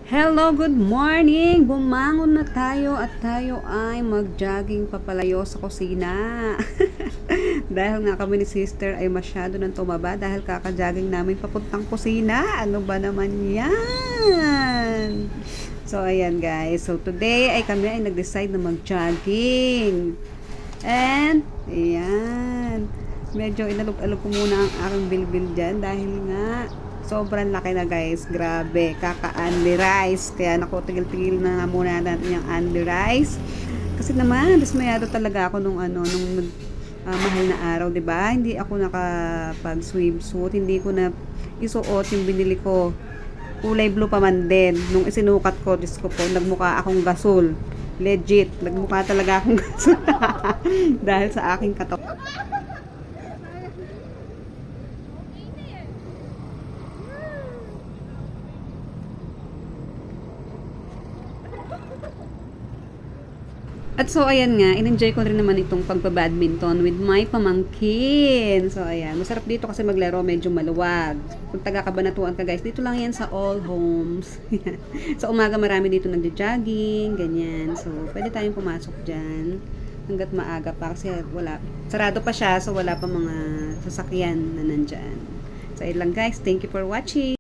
Hello, good morning! Bumangon na tayo at tayo ay mag-jogging papalayo sa kusina. Dahil nga kami ni sister ay masyado nang tumaba dahil kaka-jogging namin papuntang kusina. Ano ba naman yan? So, ayan guys. So, today ay kami ay nag-decide na mag-jogging. And, ayan. Medyo inalog-alog ko muna ang aking bilbil dyan dahil nga sobrang laki na guys. Grabe. Kaka-Anli rice. Kaya naku, tigil-tigil na nga muna natin yung Anli rice. Kasi naman, dismayado talaga ako nung mahal na araw, 'di ba? Hindi ako nakapag-swimsuit. Hindi ko na isuot yung binili ko. Kulay blue pa man din. Nung isinukat ko, Diyos ko po, nagmukha akong gasol. Legit. Nagmukha talaga akong gasol. Dahil sa aking katawan. At so, ayan nga, in-enjoy ko rin naman itong pagpa-badminton with my pamangkin. So, ayan, masarap dito kasi maglaro, medyo maluwag. Kung taga-Kabanatuan ka guys, dito lang yan sa All Homes. Sa umaga marami dito nagja-jogging, ganyan. So, pwede tayong pumasok dyan hanggat maaga pa kasi wala, sarado pa siya, so wala pa mga sasakyan na nandyan. So, ayun lang guys, thank you for watching.